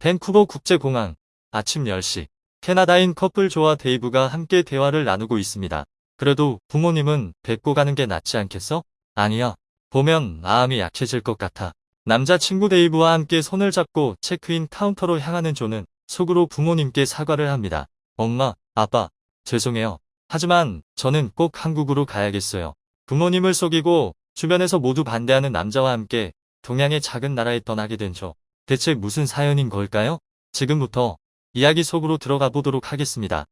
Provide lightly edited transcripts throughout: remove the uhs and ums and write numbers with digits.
밴쿠버 국제공항. 아침 10시. 캐나다인 커플 조와 데이브가 함께 대화를 나누고 있습니다. 그래도 부모님은 뵙고 가는 게 낫지 않겠어? 아니야. 보면 마음이 약해질 것 같아. 남자친구 데이브와 함께 손을 잡고 체크인 카운터로 향하는 조는 속으로 부모님께 사과를 합니다. 엄마, 아빠, 죄송해요. 하지만 저는 꼭 한국으로 가야겠어요. 부모님을 속이고 주변에서 모두 반대하는 남자와 함께 동양의 작은 나라에 떠나게 된 조. 대체 무슨 사연인 걸까요? 지금부터 이야기 속으로 들어가 보도록 하겠습니다.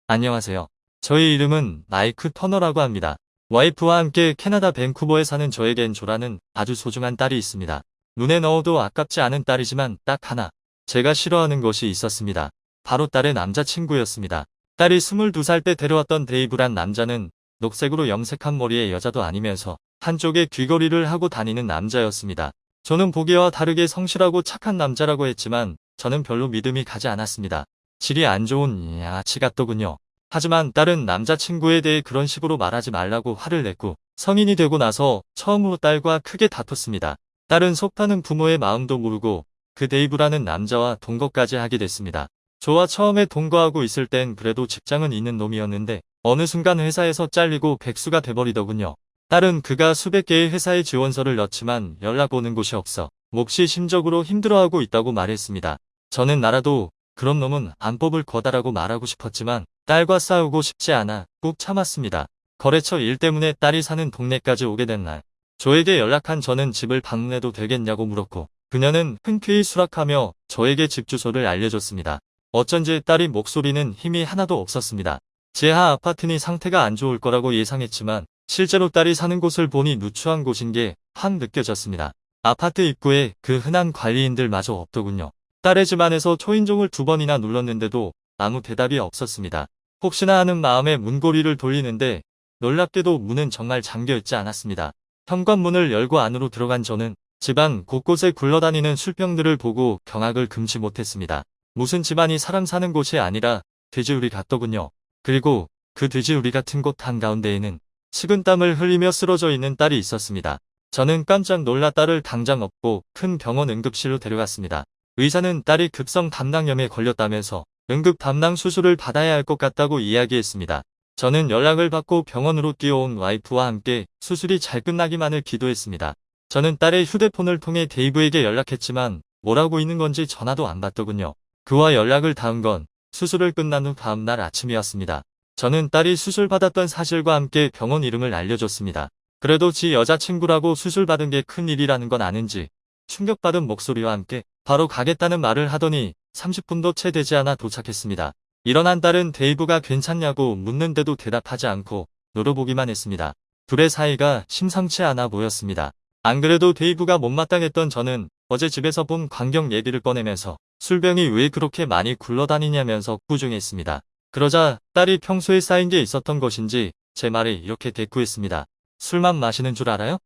안녕하세요. 저의 이름은 마이크 터너라고 합니다. 와이프와 함께 캐나다 밴쿠버에 사는 저에겐 조라는 아주 소중한 딸이 있습니다. 눈에 넣어도 아깝지 않은 딸이지만 딱 하나, 제가 싫어하는 것이 있었습니다. 바로 딸의 남자친구였습니다. 딸이 22살 때 데려왔던 데이브란 남자는 녹색으로 염색한 머리의 여자도 아니면서 한쪽에 귀걸이를 하고 다니는 남자였습니다. 저는 보기와 다르게 성실하고 착한 남자라고 했지만 저는 별로 믿음이 가지 않았습니다. 질이 안 좋은 양아치 같더군요. 하지만 딸은 남자친구에 대해 그런 식으로 말하지 말라고 화를 냈고 성인이 되고 나서 처음으로 딸과 크게 다퉜습니다. 딸은 속타는 부모의 마음도 모르고 그 데이브라는 남자와 동거까지 하게 됐습니다. 저와 처음에 동거하고 있을 땐 그래도 직장은 있는 놈이었는데 어느 순간 회사에서 잘리고 백수가 돼버리더군요. 딸은 그가 수백 개의 회사에 지원서를 넣지만 연락 오는 곳이 없어 몹시 심적으로 힘들어하고 있다고 말했습니다. 저는 나라도 그런 놈은 안 뽑을 거다라고 말하고 싶었지만 딸과 싸우고 싶지 않아 꾹 참았습니다. 거래처 일 때문에 딸이 사는 동네까지 오게 된 날, 저에게 연락한 저는 집을 방문해도 되겠냐고 물었고 그녀는 흔쾌히 수락하며 저에게 집 주소를 알려줬습니다. 어쩐지 딸이 목소리는 힘이 하나도 없었습니다. 지하 아파트니 상태가 안 좋을 거라고 예상했지만 실제로 딸이 사는 곳을 보니 누추한 곳인 게 확 느껴졌습니다. 아파트 입구에 그 흔한 관리인들마저 없더군요. 딸의 집 안에서 초인종을 2번이나 눌렀는데도 아무 대답이 없었습니다. 혹시나 하는 마음에 문고리를 돌리는데 놀랍게도 문은 정말 잠겨있지 않았습니다. 현관문을 열고 안으로 들어간 저는 집안 곳곳에 굴러다니는 술병들을 보고 경악을 금치 못했습니다. 무슨 집안이 사람 사는 곳이 아니라 돼지우리 같더군요. 그리고 그 돼지우리 같은 곳 한가운데에는 식은땀을 흘리며 쓰러져 있는 딸이 있었습니다. 저는 깜짝 놀라 딸을 당장 업고 큰 병원 응급실로 데려갔습니다. 의사는 딸이 급성 담낭염에 걸렸다면서 응급 담낭 수술을 받아야 할 것 같다고 이야기했습니다. 저는 연락을 받고 병원으로 뛰어온 와이프와 함께 수술이 잘 끝나기만을 기도했습니다. 저는 딸의 휴대폰을 통해 데이브에게 연락했지만 뭐라고 있는 건지 전화도 안 받더군요. 그와 연락을 닿은 건 수술을 끝난 후 다음날 아침이었습니다. 저는 딸이 수술받았던 사실과 함께 병원 이름을 알려줬습니다. 그래도 지 여자친구라고 수술받은 게 큰일이라는 건 아는지 충격받은 목소리와 함께 바로 가겠다는 말을 하더니 30분도 채 되지 않아 도착했습니다. 일어난 딸은 데이브가 괜찮냐고 묻는데도 대답하지 않고 노려보기만 했습니다. 둘의 사이가 심상치 않아 보였습니다. 안 그래도 데이브가 못마땅했던 저는 어제 집에서 본 광경 얘기를 꺼내면서 술병이 왜 그렇게 많이 굴러다니냐면서 꾸중했습니다. 그러자 딸이 평소에 쌓인 게 있었던 것인지 제 말에 이렇게 대꾸했습니다. 술만 마시는 줄 알아요?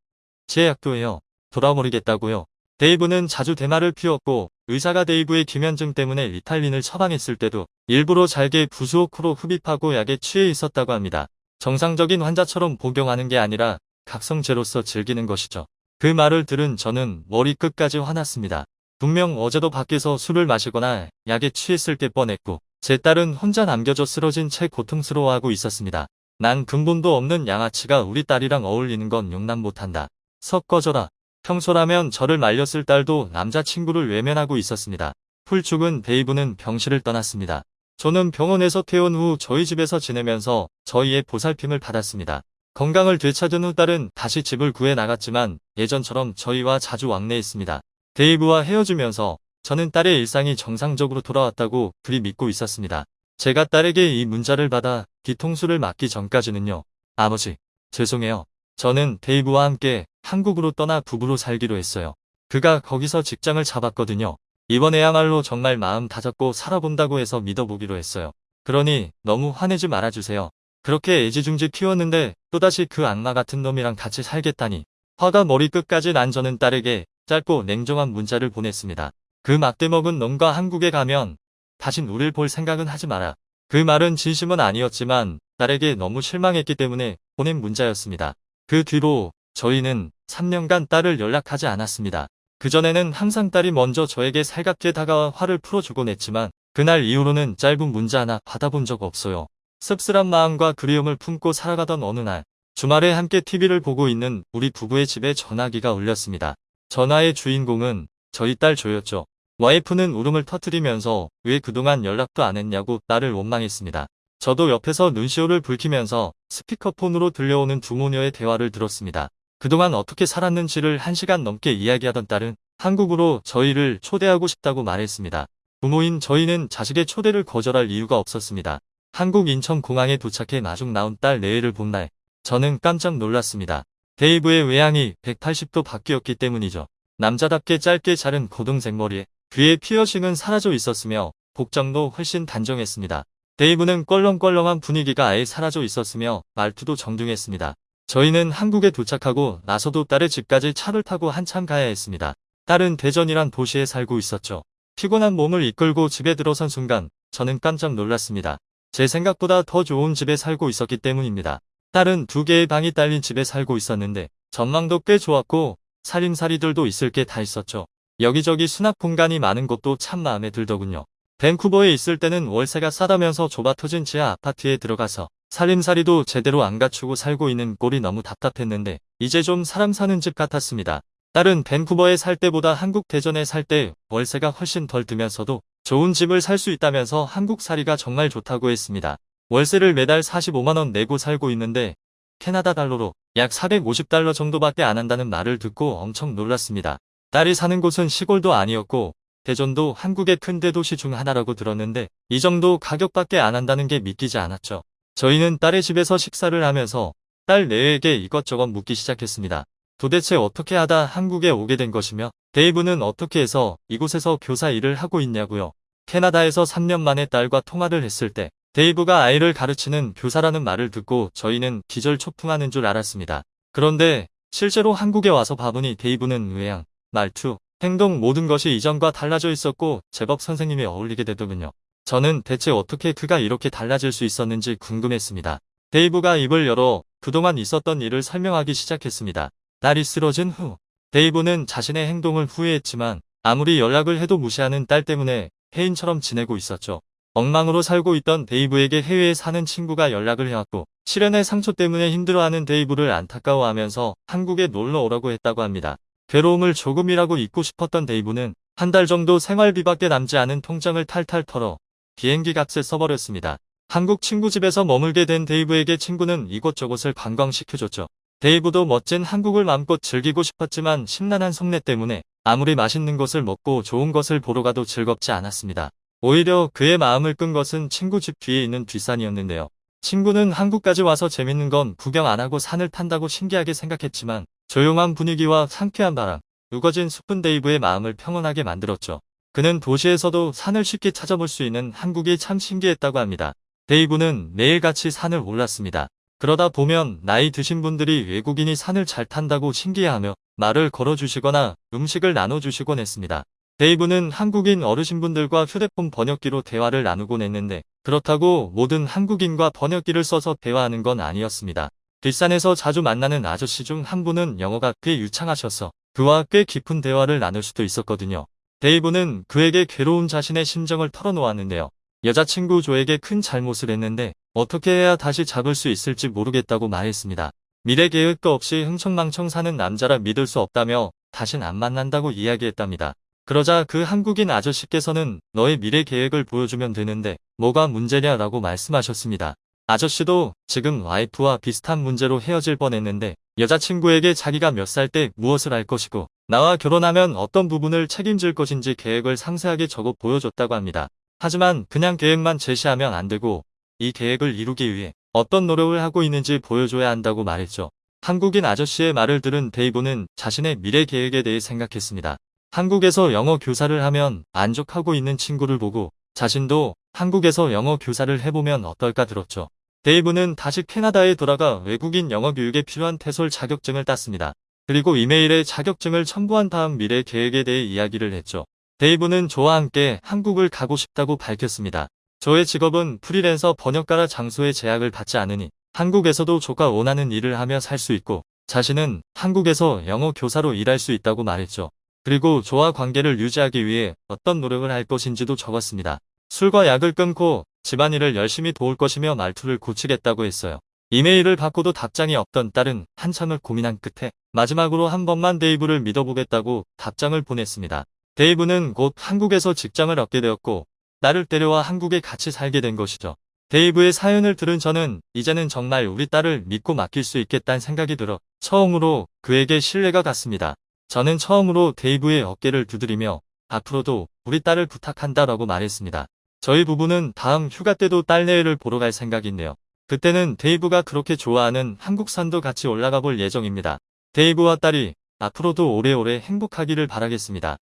제 약도예요. 돌아버리겠다고요. 데이브는 자주 대마를 피웠고 의사가 데이브의 기면증 때문에 리탈린을 처방했을 때도 일부러 잘게 부수호크로 흡입하고 약에 취해 있었다고 합니다. 정상적인 환자처럼 복용하는 게 아니라 각성제로서 즐기는 것이죠. 그 말을 들은 저는 머리끝까지 화났습니다. 분명 어제도 밖에서 술을 마시거나 약에 취했을 게 뻔했고 제 딸은 혼자 남겨져 쓰러진 채 고통스러워하고 있었습니다. 난 근본도 없는 양아치가 우리 딸이랑 어울리는 건 용납 못한다. 석 꺼져라. 평소라면 저를 말렸을 딸도 남자친구를 외면하고 있었습니다. 훌축은 데이브는 병실을 떠났습니다. 저는 병원에서 퇴원 후 저희 집에서 지내면서 저희의 보살핌을 받았습니다. 건강을 되찾은 후 딸은 다시 집을 구해 나갔지만 예전처럼 저희와 자주 왕래했습니다. 데이브와 헤어지면서 저는 딸의 일상이 정상적으로 돌아왔다고 그리 믿고 있었습니다. 제가 딸에게 이 문자를 받아 뒤통수를 맞기 전까지는요. 아버지, 죄송해요. 저는 데이브와 함께 한국으로 떠나 부부로 살기로 했어요. 그가 거기서 직장을 잡았거든요. 이번에야말로 정말 마음 다잡고 살아본다고 해서 믿어보기로 했어요. 그러니 너무 화내지 말아주세요. 그렇게 애지중지 키웠는데 또다시 그 악마 같은 놈이랑 같이 살겠다니. 화가 머리끝까지 난 저는 딸에게 짧고 냉정한 문자를 보냈습니다. 그 막대먹은 놈과 한국에 가면 다신 우릴 볼 생각은 하지 마라. 그 말은 진심은 아니었지만 딸에게 너무 실망했기 때문에 보낸 문자였습니다. 그 뒤로 저희는 3년간 딸을 연락하지 않았습니다. 그전에는 항상 딸이 먼저 저에게 살갑게 다가와 화를 풀어주곤 했지만 그날 이후로는 짧은 문자 하나 받아본 적 없어요. 씁쓸한 마음과 그리움을 품고 살아가던 어느 날 주말에 함께 TV를 보고 있는 우리 부부의 집에 전화기가 울렸습니다. 전화의 주인공은 저희 딸 조였죠. 와이프는 울음을 터뜨리면서 왜 그동안 연락도 안 했냐고 딸을 원망했습니다. 저도 옆에서 눈시울을 붉히면서 스피커폰으로 들려오는 두 모녀의 대화를 들었습니다. 그동안 어떻게 살았는지를 1시간 넘게 이야기하던 딸은 한국으로 저희를 초대하고 싶다고 말했습니다. 부모인 저희는 자식의 초대를 거절할 이유가 없었습니다. 한국 인천공항에 도착해 마중 나온 딸 레이를 본 날 저는 깜짝 놀랐습니다. 데이브의 외양이 180도 바뀌었기 때문이죠. 남자답게 짧게 자른 고동색 머리에 귀에 피어싱은 사라져 있었으며 복장도 훨씬 단정했습니다. 데이브는 껄렁껄렁한 분위기가 아예 사라져 있었으며 말투도 정중했습니다. 저희는 한국에 도착하고 나서도 딸의 집까지 차를 타고 한참 가야 했습니다. 딸은 대전이란 도시에 살고 있었죠. 피곤한 몸을 이끌고 집에 들어선 순간 저는 깜짝 놀랐습니다. 제 생각보다 더 좋은 집에 살고 있었기 때문입니다. 딸은 2개의 방이 딸린 집에 살고 있었는데 전망도 꽤 좋았고 살림살이들도 있을 게 다 있었죠. 여기저기 수납 공간이 많은 곳도 참 마음에 들더군요. 밴쿠버에 있을 때는 월세가 싸다면서 좁아터진 지하 아파트에 들어가서 살림살이도 제대로 안 갖추고 살고 있는 꼴이 너무 답답했는데 이제 좀 사람 사는 집 같았습니다. 딸은 밴쿠버에 살 때보다 한국 대전에 살 때 월세가 훨씬 덜 들면서도 좋은 집을 살 수 있다면서 한국살이가 정말 좋다고 했습니다. 월세를 매달 45만원 내고 살고 있는데 캐나다 달러로 약 450달러 정도밖에 안 한다는 말을 듣고 엄청 놀랐습니다. 딸이 사는 곳은 시골도 아니었고 대전도 한국의 큰 대도시 중 하나라고 들었는데 이 정도 가격밖에 안 한다는 게 믿기지 않았죠. 저희는 딸의 집에서 식사를 하면서 딸 레에게 이것저것 묻기 시작했습니다. 도대체 어떻게 하다 한국에 오게 된 것이며 데이브는 어떻게 해서 이곳에서 교사 일을 하고 있냐고요. 캐나다에서 3년 만에 딸과 통화를 했을 때 데이브가 아이를 가르치는 교사라는 말을 듣고 저희는 기절초풍하는 줄 알았습니다. 그런데 실제로 한국에 와서 봐보니 데이브는 외양, 말투, 행동 모든 것이 이전과 달라져 있었고 제법 선생님이 어울리게 되더군요. 저는 대체 어떻게 그가 이렇게 달라질 수 있었는지 궁금했습니다. 데이브가 입을 열어 그동안 있었던 일을 설명하기 시작했습니다. 딸이 쓰러진 후 데이브는 자신의 행동을 후회했지만 아무리 연락을 해도 무시하는 딸 때문에 해인처럼 지내고 있었죠. 엉망으로 살고 있던 데이브에게 해외에 사는 친구가 연락을 해왔고 실연의 상처 때문에 힘들어하는 데이브를 안타까워하면서 한국에 놀러 오라고 했다고 합니다. 괴로움을 조금이라도 잊고 싶었던 데이브는 한 달 정도 생활비밖에 남지 않은 통장을 탈탈 털어 비행기 값을 써버렸습니다. 한국 친구 집에서 머물게 된 데이브에게 친구는 이곳저곳을 관광시켜줬죠. 데이브도 멋진 한국을 마음껏 즐기고 싶었지만 심란한 속내 때문에 아무리 맛있는 것을 먹고 좋은 것을 보러 가도 즐겁지 않았습니다. 오히려 그의 마음을 끈 것은 친구 집 뒤에 있는 뒷산이었는데요. 친구는 한국까지 와서 재밌는 건 구경 안 하고 산을 탄다고 신기하게 생각했지만 조용한 분위기와 상쾌한 바람, 우거진 숲은 데이브의 마음을 평온하게 만들었죠. 그는 도시에서도 산을 쉽게 찾아볼 수 있는 한국이 참 신기했다고 합니다. 데이브는 매일같이 산을 올랐습니다. 그러다 보면 나이 드신 분들이 외국인이 산을 잘 탄다고 신기해하며 말을 걸어주시거나 음식을 나눠주시곤 했습니다. 데이브는 한국인 어르신분들과 휴대폰 번역기로 대화를 나누곤 했는데 그렇다고 모든 한국인과 번역기를 써서 대화하는 건 아니었습니다. 뒷산에서 자주 만나는 아저씨 중 한 분은 영어가 꽤 유창하셔서 그와 꽤 깊은 대화를 나눌 수도 있었거든요. 데이브는 그에게 괴로운 자신의 심정을 털어놓았는데요. 여자친구 조에게 큰 잘못을 했는데 어떻게 해야 다시 잡을 수 있을지 모르겠다고 말했습니다. 미래 계획도 없이 흥청망청 사는 남자라 믿을 수 없다며 다신 안 만난다고 이야기했답니다. 그러자 그 한국인 아저씨께서는 너의 미래 계획을 보여주면 되는데 뭐가 문제냐라고 말씀하셨습니다. 아저씨도 지금 와이프와 비슷한 문제로 헤어질 뻔했는데 여자친구에게 자기가 몇 살 때 무엇을 할 것이고 나와 결혼하면 어떤 부분을 책임질 것인지 계획을 상세하게 적어 보여줬다고 합니다. 하지만 그냥 계획만 제시하면 안 되고 이 계획을 이루기 위해 어떤 노력을 하고 있는지 보여줘야 한다고 말했죠. 한국인 아저씨의 말을 들은 데이브는 자신의 미래 계획에 대해 생각했습니다. 한국에서 영어 교사를 하면 만족하고 있는 친구를 보고 자신도 한국에서 영어 교사를 해보면 어떨까 들었죠. 데이브는 다시 캐나다에 돌아가 외국인 영어 교육에 필요한 태솔 자격증을 땄습니다. 그리고 이메일에 자격증을 첨부한 다음 미래 계획에 대해 이야기를 했죠. 데이브는 조와 함께 한국을 가고 싶다고 밝혔습니다. 조의 직업은 프리랜서 번역가라 장소에 제약을 받지 않으니 한국에서도 조가 원하는 일을 하며 살 수 있고 자신은 한국에서 영어 교사로 일할 수 있다고 말했죠. 그리고 저와 관계를 유지하기 위해 어떤 노력을 할 것인지도 적었습니다. 술과 약을 끊고 집안일을 열심히 도울 것이며 말투를 고치겠다고 했어요. 이메일을 받고도 답장이 없던 딸은 한참을 고민한 끝에 마지막으로 한 번만 데이브를 믿어보겠다고 답장을 보냈습니다. 데이브는 곧 한국에서 직장을 얻게 되었고 딸을 데려와 한국에 같이 살게 된 것이죠. 데이브의 사연을 들은 저는 이제는 정말 우리 딸을 믿고 맡길 수 있겠다는 생각이 들어 처음으로 그에게 신뢰가 갔습니다. 저는 처음으로 데이브의 어깨를 두드리며 앞으로도 우리 딸을 부탁한다라고 말했습니다. 저희 부부는 다음 휴가 때도 딸내외를 보러 갈 생각이네요. 그때는 데이브가 그렇게 좋아하는 한국산도 같이 올라가 볼 예정입니다. 데이브와 딸이 앞으로도 오래오래 행복하기를 바라겠습니다.